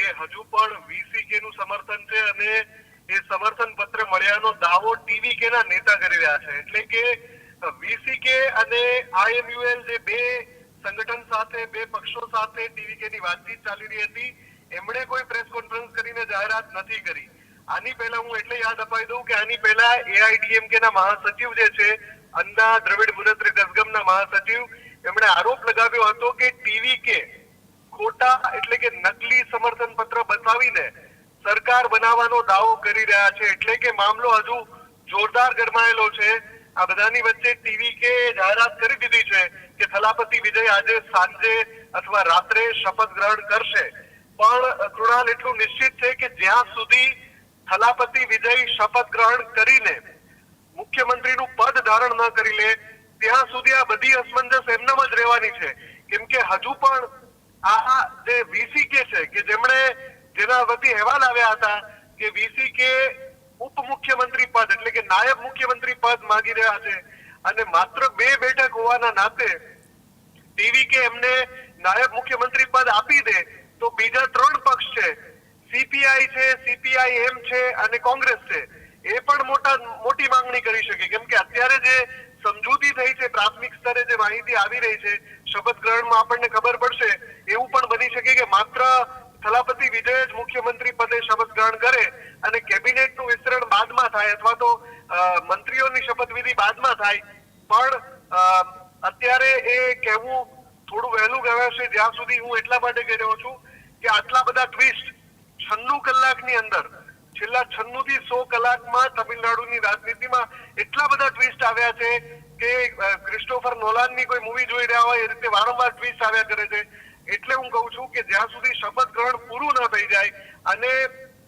એ હજુ પણ વીસીકે નું સમર્થન છે અને એ સમર્થન પત્ર મળ્યાનો દાવો ટીવીકે ના નેતા કરી રહ્યા છે. એટલે કે વીસીકે અને આઈએમયુએલ જે બે સંગઠન સાથે, બે પક્ષો સાથે ટીવીકે ની વાતચીત ચાલી રહી હતી, એમણે કોઈ પ્રેસ કોન્ફરન્સ કરીને જાહેરાત નથી કરી. આની પહેલા હું એટલે યાદ અપાવી દઉં કે આની પહેલા એઆઈડીએમકે ના મહાસચિવ જે છે, અન્ના દ્રવિડ મુનેત્રી કઝગમના મહાસચિવ, એમણે આરોપ લગાવ્યો હતો કે ટીવીકે ખોટા એટલે કે નકલી સમર્થન પત્ર બતાવીને સરકાર બનાવવાનો દાવો કરી રહ્યા છે. એટલે કે મામલો હજુ જોરદાર ગરમાયેલો છે. આ બધાની વચ્ચે ટીવીકે જાહેરાત કરી દીધી છે કે થલાપતિ વિજય આજે સાંજે અથવા રાત્રે શપથ ગ્રહણ કરશે. પણ કૃણાલ, એટલું નિશ્ચિત છે કે જ્યાં સુધી થલાપતિ વિજય શપથ ગ્રહણ કરીને મુખ્યમંત્રીનું પદ ધારણ ન કરી લે ત્યાં સુધી આ બધી અસમંજસ એમનામ જ રહેવાની છે. કેમ કે હજુ પણ આ જે વીસીકે છે કે જેના વતી અહેવાલ આવ્યા હતા કે વીસીકે ઉપમુખ્યમંત્રી પદ એટલે કે નાયબ મુખ્યમંત્રી પદ માંગી રહ્યા છે અને માત્ર 2 બેઠક હોવાના નાતે ટીવીકે એમને નાયબ મુખ્યમંત્રી પદ આપી દે તો બીજા 3 પક્ષ છે, સીપીઆઈ છે, સીપીઆઈએમ છે અને કોંગ્રેસ છે, એ પણ મોટી માંગણી કરી શકે. કેમ કે અત્યારે જે સમજૂતી થઈ છે, પ્રાથમિક સ્તરે જે માહિતી આવી રહી છે, શપથ ગ્રહણમાં આપણને ખબર પડશે એવું પણ બની શકે કે માત્ર થલાપતિ વિજય જ મુખ્યમંત્રી પદે શપથ ગ્રહણ કરે અને કેબિનેટનું વિસ્તરણ બાદમાં થાય અથવા તો મંત્રીઓની શપથવિધિ બાદમાં થાય. પણ અત્યારે એ કહેવું થોડું વહેલું કહેવાશે. જ્યાં સુધી હું એટલા માટે કહી રહ્યો છું કે આટલા બધા ટ્વિસ્ટ 96 કલાકની અંદર, છેલ્લા 96 થી 100 કલાકમાં તમિલનાડુની રાજનીતિમાં એટલા બધા ટ્વિસ્ટ આવ્યા છે કે ક્રિસ્ટોફર નોલાનની કોઈ મૂવી જોઈ રહ્યા હોય એ રીતે વારંવાર ટ્વિસ્ટ આવ્યા કરે છે. એટલે હું કહું છું કે જ્યાં સુધી શપથ ગ્રહણ પૂરું ન થઈ જાય અને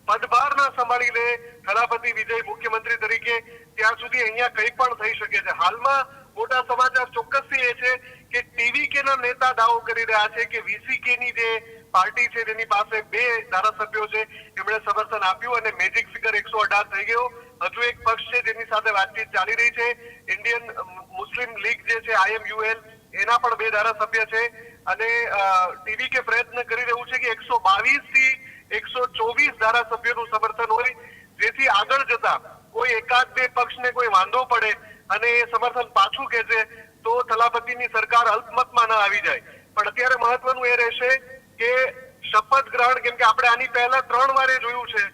પદભાર ન સંભાળી લે થલાપતિ વિજય મુખ્યમંત્રી તરીકે, ત્યાં સુધી અહીંયા કંઈ પણ થઈ શકે છે. હાલમાં મોટા સમાચાર ચોક્કસથી એ છે કે ટીવીકે ના નેતા દાવો કરી રહ્યા છે કે વીસીકે ની જે પાર્ટી છે જેની પાસે 2 ધારાસભ્યો છે, એમણે સમર્થન આપ્યું અને મેજિક ફિગર 118 થઈ ગયો. હજુ એક પક્ષ છે જેની સાથે વાતચીત ચાલી રહી છે, ઇન્ડિયન મુસ્લિમ લીગ જે છે આઈએમયુએલ, એના પણ 2 ધારાસભ્ય છે અને ટીવીકે પ્રયત્ન કરી રહ્યું છે કે 122 થી 124 ધારાસભ્યોનું સમર્થન હોય, જેથી આગળ જતા કોઈ એકાદ 2 પક્ષને કોઈ વાંધો પડે અને એ સમર્થન પાછું ખેંચે તો થલાપતિની સરકાર અલ્પમતમાં ન આવી જાય. પણ અત્યારે મહત્વનું એ રહેશે કે શપથ ગ્રહણ, કેમ કે આપણે આની પહેલા 3 વાર એ જોયું છે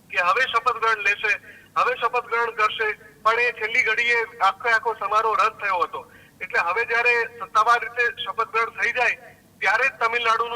કે હવે શપથ ગ્રહણ લેશે, હવે શપથ ગ્રહણ કરશે, પણ એ છેલ્લી ઘડીએ આખો સમારોહ રદ થયો હતો. એટલે હવે જયારે સત્તાવાર રીતે શપથ ગ્રહણ થઈ જાય ત્યારે જ તમિલનાડુનું